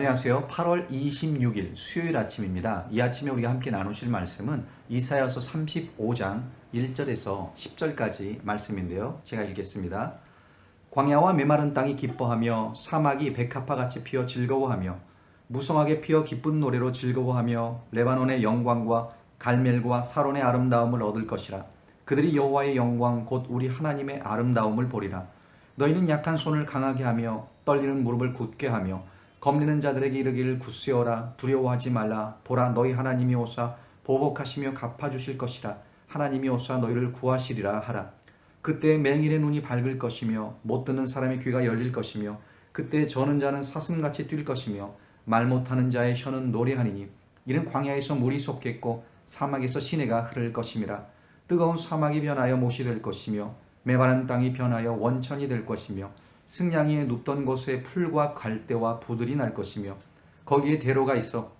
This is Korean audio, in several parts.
안녕하세요. 8월 26일 수요일 아침입니다. 이 아침에 우리가 함께 나누실 말씀은 이사야서 35장 1절에서 10절까지 말씀인데요. 제가 읽겠습니다. 광야와 메마른 땅이 기뻐하며 사막이 백합화같이 피어 즐거워하며 무성하게 피어 기쁜 노래로 즐거워하며 레바논의 영광과 갈멜과 사론의 아름다움을 얻을 것이라. 그들이 여호와의 영광 곧 우리 하나님의 아름다움을 보리라. 너희는 약한 손을 강하게 하며 떨리는 무릎을 굳게 하며 겁내는 자들에게 이르기를 굳세어라. 두려워하지 말라. 보라, 너희 하나님이 오사 보복하시며 갚아주실 것이라. 하나님이 오사 너희를 구하시리라 하라. 그때 맹인의 눈이 밝을 것이며 못 듣는 사람의 귀가 열릴 것이며 그때 저는 자는 사슴같이 뛸 것이며 말 못하는 자의 혀는 노래하니니 이는 광야에서 물이 솟겠고 사막에서 시내가 흐를 것임이라. 뜨거운 사막이 변하여 못이 될 것이며 메마른 땅이 변하여 원천이 될 것이며 승냥이에 눕던 곳에 풀과 갈대와 부들이 날 것이며 거기에 대로가 있어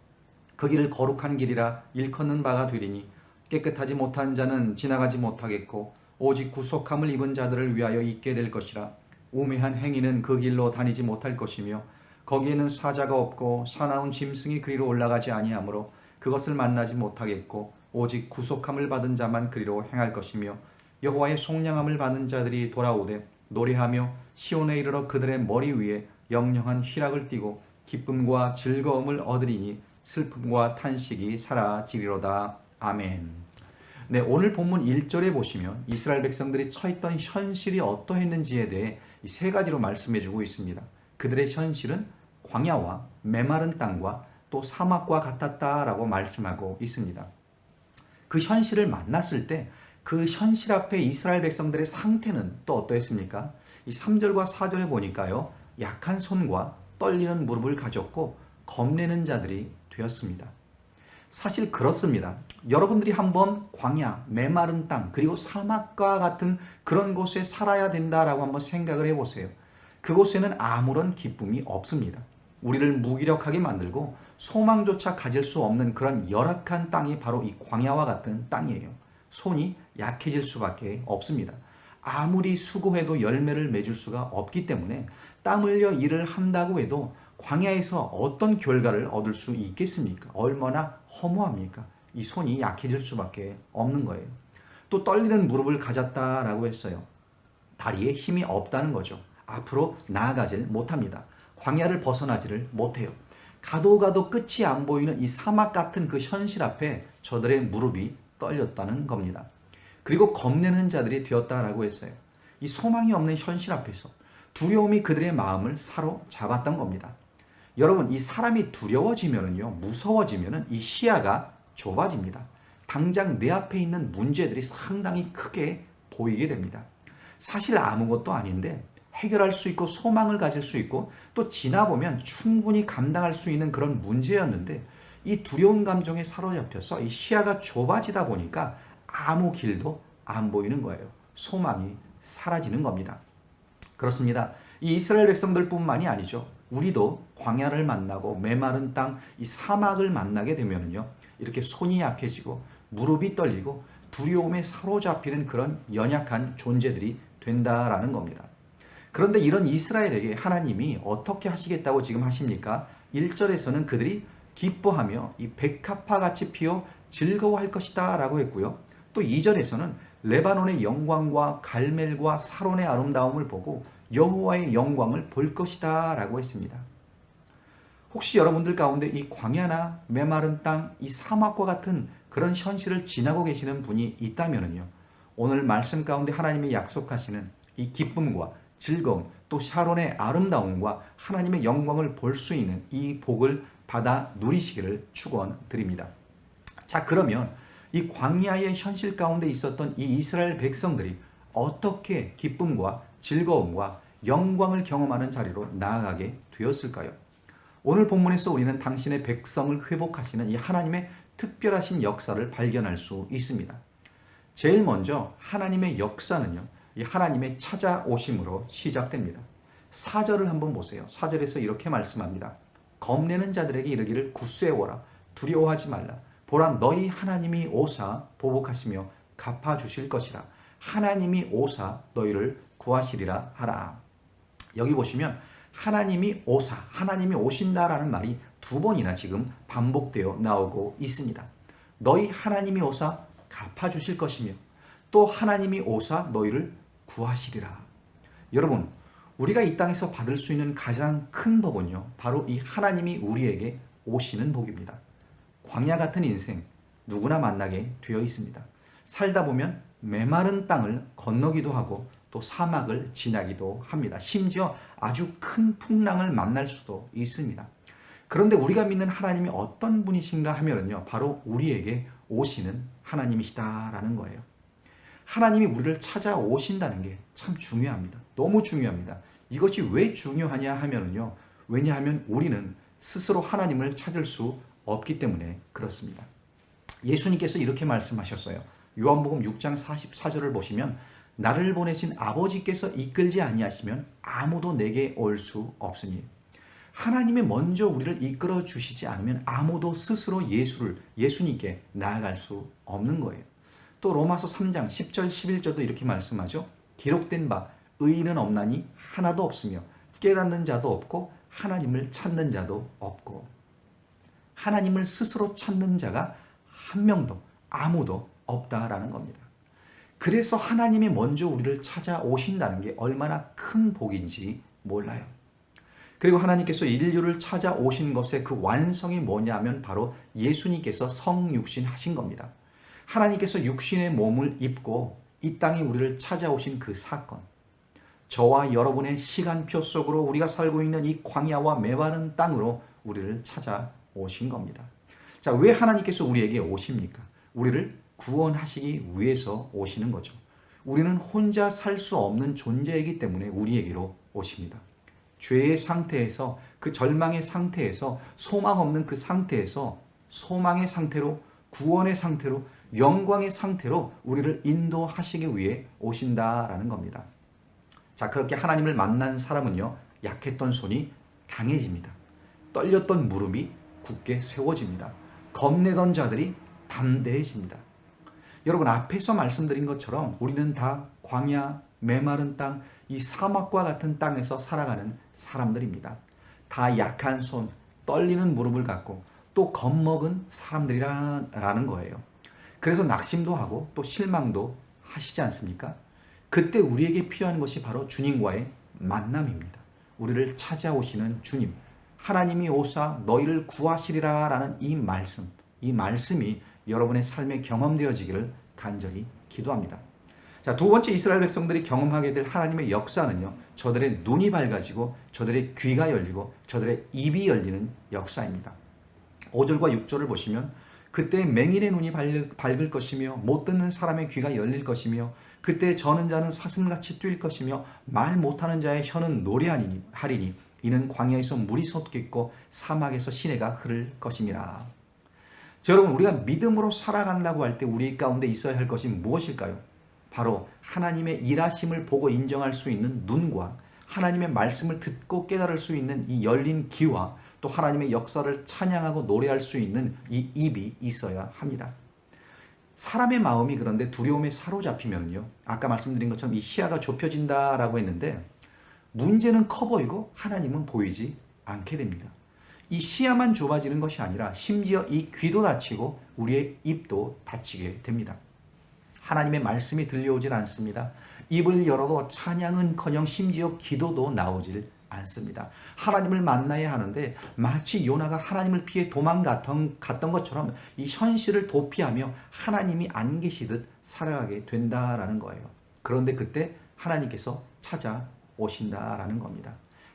그 길을 거룩한 길이라 일컫는 바가 되리니 깨끗하지 못한 자는 지나가지 못하겠고 오직 구속함을 입은 자들을 위하여 있게 될 것이라. 우매한 행위는 그 길로 다니지 못할 것이며 거기에는 사자가 없고 사나운 짐승이 그리로 올라가지 아니하므로 그것을 만나지 못하겠고 오직 구속함을 받은 자만 그리로 행할 것이며 여호와의 속량함을 받은 자들이 돌아오되 노래하며 시온에 이르러 그들의 머리 위에 영영한 희락을 띠고 기쁨과 즐거움을 얻으리니 슬픔과 탄식이 사라지리로다. 아멘. 네, 오늘 본문 1절에 보시면 이스라엘 백성들이 처했던 현실이 어떠했는지에 대해 이 세 가지로 말씀해 주고 있습니다. 그들의 현실은 광야와 메마른 땅과 또 사막과 같았다라고 말씀하고 있습니다. 그 현실을 만났을 때 그 현실 앞에 이스라엘 백성들의 상태는 또 어떠했습니까? 이 3절과 4절에 보니까요. 약한 손과 떨리는 무릎을 가졌고 겁내는 자들이 되었습니다. 사실 그렇습니다. 여러분들이 한번 광야, 메마른 땅, 그리고 사막과 같은 그런 곳에 살아야 된다라고 한번 생각을 해보세요. 그곳에는 아무런 기쁨이 없습니다. 우리를 무기력하게 만들고 소망조차 가질 수 없는 그런 열악한 땅이 바로 이 광야와 같은 땅이에요. 손이 약해질 수밖에 없습니다. 아무리 수고해도 열매를 맺을 수가 없기 때문에 땀 흘려 일을 한다고 해도 광야에서 어떤 결과를 얻을 수 있겠습니까? 얼마나 허무합니까? 이 손이 약해질 수밖에 없는 거예요. 또 떨리는 무릎을 가졌다라고 했어요. 다리에 힘이 없다는 거죠. 앞으로 나아가질 못합니다. 광야를 벗어나지를 못해요. 가도 끝이 안 보이는 이 사막 같은 그 현실 앞에 저들의 무릎이 떨렸다는 겁니다. 그리고 겁내는 자들이 되었다라고 했어요. 이 소망이 없는 현실 앞에서 두려움이 그들의 마음을 사로잡았던 겁니다. 여러분, 이 사람이 두려워지면은요, 무서워지면은 이 시야가 좁아집니다. 당장 내 앞에 있는 문제들이 상당히 크게 보이게 됩니다. 사실 아무것도 아닌데 해결할 수 있고 소망을 가질 수 있고 또 지나보면 충분히 감당할 수 있는 그런 문제였는데 이 두려운 감정에 사로잡혀서 이 시야가 좁아지다 보니까 아무 길도 안 보이는 거예요. 소망이 사라지는 겁니다. 그렇습니다. 이 이스라엘 백성들뿐만이 아니죠. 우리도 광야를 만나고 메마른 땅, 이 사막을 만나게 되면요, 이렇게 손이 약해지고 무릎이 떨리고 두려움에 사로잡히는 그런 연약한 존재들이 된다라는 겁니다. 그런데 이런 이스라엘에게 하나님이 어떻게 하시겠다고 지금 하십니까? 1절에서는 그들이 기뻐하며 이 백합화같이 피어 즐거워할 것이다 라고 했고요. 또 2절에서는 레바논의 영광과 갈멜과 사론의 아름다움을 보고 여호와의 영광을 볼 것이다 라고 했습니다. 혹시 여러분들 가운데 이 광야나 메마른 땅, 이 사막과 같은 그런 현실을 지나고 계시는 분이 있다면요, 오늘 말씀 가운데 하나님이 약속하시는 이 기쁨과 즐거움, 또 샤론의 아름다움과 하나님의 영광을 볼 수 있는 이 복을 받아 누리시기를 축원드립니다. 자, 그러면 이 광야의 현실 가운데 있었던 이 이스라엘 백성들이 어떻게 기쁨과 즐거움과 영광을 경험하는 자리로 나아가게 되었을까요? 오늘 본문에서 우리는 당신의 백성을 회복하시는 이 하나님의 특별하신 역사를 발견할 수 있습니다. 제일 먼저 하나님의 역사는요, 이 하나님의 찾아오심으로 시작됩니다. 4절을 한번 보세요. 4절에서 이렇게 말씀합니다. 겁내는 자들에게 이르기를 굳세어라. 두려워하지 말라. 보라, 너희 하나님이 오사 보복하시며 갚아주실 것이라. 하나님이 오사 너희를 구하시리라 하라. 여기 보시면 하나님이 오사, 하나님이 오신다라는 말이 두 번이나 지금 반복되어 나오고 있습니다. 너희 하나님이 오사 갚아주실 것이며 또 하나님이 오사 너희를 구하시리라. 여러분, 우리가 이 땅에서 받을 수 있는 가장 큰 복은요, 바로 이 하나님이 우리에게 오시는 복입니다. 광야 같은 인생 누구나 만나게 되어 있습니다. 살다 보면 메마른 땅을 건너기도 하고 또 사막을 지나기도 합니다. 심지어 아주 큰 풍랑을 만날 수도 있습니다. 그런데 우리가 믿는 하나님이 어떤 분이신가 하면요, 바로 우리에게 오시는 하나님이시다라는 거예요. 하나님이 우리를 찾아오신다는 게 참 중요합니다. 너무 중요합니다. 이것이 왜 중요하냐 하면요, 왜냐하면 우리는 스스로 하나님을 찾을 수 없기 때문에 그렇습니다. 예수님께서 이렇게 말씀하셨어요. 요한복음 6장 44절을 보시면 나를 보내신 아버지께서 이끌지 아니하시면 아무도 내게 올 수 없으니, 하나님이 먼저 우리를 이끌어 주시지 않으면 아무도 스스로 예수님께 나아갈 수 없는 거예요. 또 로마서 3장 10절 11절도 이렇게 말씀하죠. 기록된 바 의인은 없나니 하나도 없으며 깨닫는 자도 없고 하나님을 찾는 자도 없고, 하나님을 스스로 찾는 자가 한 명도 아무도 없다라는 겁니다. 그래서 하나님이 먼저 우리를 찾아오신다는 게 얼마나 큰 복인지 몰라요. 그리고 하나님께서 인류를 찾아오신 것의 그 완성이 뭐냐면 바로 예수님께서 성육신 하신 겁니다. 하나님께서 육신의 몸을 입고 이 땅에 우리를 찾아오신 그 사건, 저와 여러분의 시간표 속으로 우리가 살고 있는 이 광야와 메마른 땅으로 우리를 찾아오신 겁니다. 자, 왜 하나님께서 우리에게 오십니까? 우리를 구원하시기 위해서 오시는 거죠. 우리는 혼자 살 수 없는 존재이기 때문에 우리에게로 오십니다. 죄의 상태에서, 그 절망의 상태에서, 소망 없는 그 상태에서 소망의 상태로, 구원의 상태로, 영광의 상태로 우리를 인도하시기 위해 오신다라는 겁니다. 자, 그렇게 하나님을 만난 사람은요, 약했던 손이 강해집니다. 떨렸던 무릎이 굳게 세워집니다. 겁내던 자들이 담대해집니다. 여러분, 앞에서 말씀드린 것처럼 우리는 다 광야, 메마른 땅, 이 사막과 같은 땅에서 살아가는 사람들입니다. 다 약한 손, 떨리는 무릎을 갖고 또 겁먹은 사람들이라는 거예요. 그래서 낙심도 하고 또 실망도 하시지 않습니까? 그때 우리에게 필요한 것이 바로 주님과의 만남입니다. 우리를 찾아오시는 주님, 하나님이 오사 너희를 구하시리라 라는 이 말씀이 여러분의 삶에 경험되어지기를 간절히 기도합니다. 자, 두 번째 이스라엘 백성들이 경험하게 될 하나님의 역사는요, 저들의 눈이 밝아지고 저들의 귀가 열리고 저들의 입이 열리는 역사입니다. 5절과 6절을 보시면 그때 맹인의 눈이 밝을 것이며 못 듣는 사람의 귀가 열릴 것이며 그때 저는 자는 사슴같이 뛸 것이며 말 못하는 자의 혀는 노래하리니 이는 광야에서 물이 솟겠고 사막에서 시내가 흐를 것임이라. 여러분, 우리가 믿음으로 살아간다고 할 때 우리 가운데 있어야 할 것이 무엇일까요? 바로 하나님의 일하심을 보고 인정할 수 있는 눈과 하나님의 말씀을 듣고 깨달을 수 있는 이 열린 귀와 또 하나님의 역사를 찬양하고 노래할 수 있는 이 입이 있어야 합니다. 사람의 마음이 그런데 두려움에 사로잡히면요, 아까 말씀드린 것처럼 이 시야가 좁혀진다라고 했는데 문제는 커 보이고 하나님은 보이지 않게 됩니다. 이 시야만 좁아지는 것이 아니라 심지어 이 귀도 닫히고 우리의 입도 닫히게 됩니다. 하나님의 말씀이 들려오질 않습니다. 입을 열어도 찬양은커녕 심지어 기도도 나오질 않습니다. 하나님을 만나야 하는데 마치 요나가 하나님을 피해 도망갔던 것처럼 이 현실을 도피하며 하나님이 안 계시듯 살아가게 된다라는 거예요. 그런데 그때 하나님께서 찾아오신다라는 겁니다.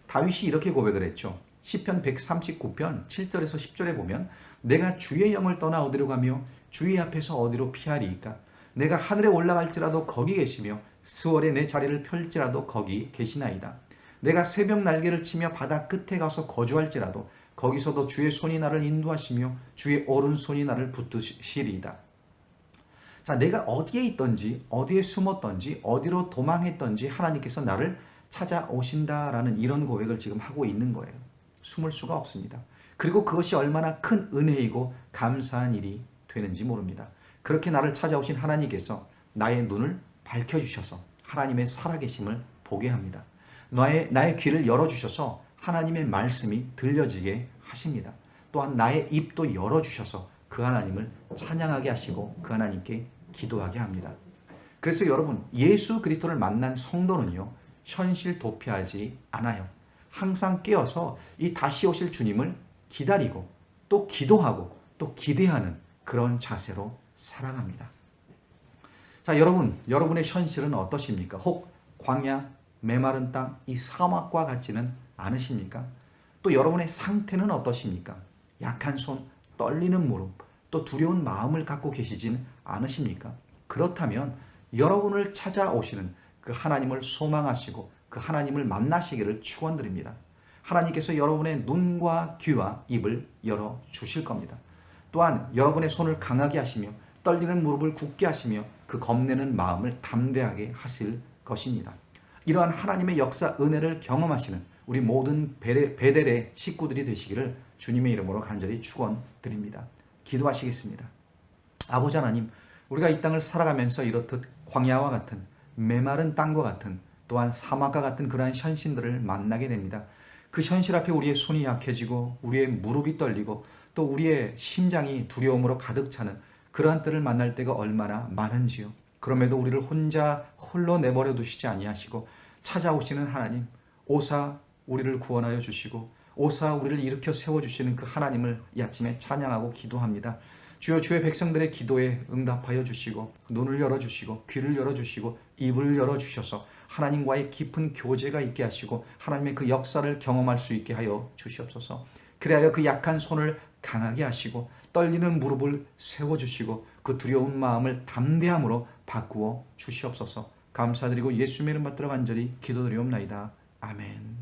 다윗이 이렇게 고백을 했죠. 시편 139편 7절에서 10절에 보면 내가 주의 영을 떠나 어디로 가며 주의 앞에서 어디로 피하리이까? 내가 하늘에 올라갈지라도 거기 계시며 스월에 내 자리를 펼지라도 거기 계시나이다. 내가 새벽 날개를 치며 바다 끝에 가서 거주할지라도 거기서도 주의 손이 나를 인도하시며 주의 오른손이 나를 붙드시리이다. 자, 내가 어디에 있든지 어디에 숨었든지 어디로 도망했든지 하나님께서 나를 찾아오신다라는 이런 고백을 지금 하고 있는 거예요. 숨을 수가 없습니다. 그리고 그것이 얼마나 큰 은혜이고 감사한 일이 되는지 모릅니다. 그렇게 나를 찾아오신 하나님께서 나의 눈을 밝혀주셔서 하나님의 살아계심을 보게 합니다. 나의 귀를 열어주셔서 하나님의 말씀이 들려지게 하십니다. 또한 나의 입도 열어주셔서 그 하나님을 찬양하게 하시고 그 하나님께 기도하게 합니다. 그래서 여러분, 예수 그리스도를 만난 성도는요, 현실 도피하지 않아요. 항상 깨어서 이 다시 오실 주님을 기다리고 또 기도하고 또 기대하는 그런 자세로 살아갑니다. 자, 여러분의 현실은 어떠십니까? 혹 광야, 메마른 땅, 이 사막과 같지는 않으십니까? 또 여러분의 상태는 어떠십니까? 약한 손, 떨리는 무릎, 또 두려운 마음을 갖고 계시진 않으십니까? 그렇다면 여러분을 찾아오시는 그 하나님을 소망하시고 그 하나님을 만나시기를 축원드립니다. 하나님께서 여러분의 눈과 귀와 입을 열어 주실 겁니다. 또한 여러분의 손을 강하게 하시며 떨리는 무릎을 굳게 하시며 그 겁내는 마음을 담대하게 하실 것입니다. 이러한 하나님의 역사 은혜를 경험하시는 우리 모든 베델의 식구들이 되시기를 주님의 이름으로 간절히 축원드립니다. 기도하시겠습니다. 아버지 하나님, 우리가 이 땅을 살아가면서 이렇듯 광야와 같은 메마른 땅과 같은 또한 사막과 같은 그러한 현실들을 만나게 됩니다. 그 현실 앞에 우리의 손이 약해지고 우리의 무릎이 떨리고 또 우리의 심장이 두려움으로 가득 차는 그러한 때를 만날 때가 얼마나 많은지요. 그럼에도 우리를 홀로 내버려 두시지 아니하시고 찾아오시는 하나님, 오사 우리를 구원하여 주시고 오사 우리를 일으켜 세워주시는 그 하나님을 이 아침에 찬양하고 기도합니다. 주여, 주의 백성들의 기도에 응답하여 주시고 눈을 열어주시고 귀를 열어주시고 입을 열어주셔서 하나님과의 깊은 교제가 있게 하시고 하나님의 그 역사를 경험할 수 있게 하여 주시옵소서. 그래야 그 약한 손을 강하게 하시고 떨리는 무릎을 세워주시고 그 두려운 마음을 담대함으로 바꾸어 주시옵소서. 감사드리고 예수님의 이름 받들어 간절히 기도드리옵나이다. 아멘.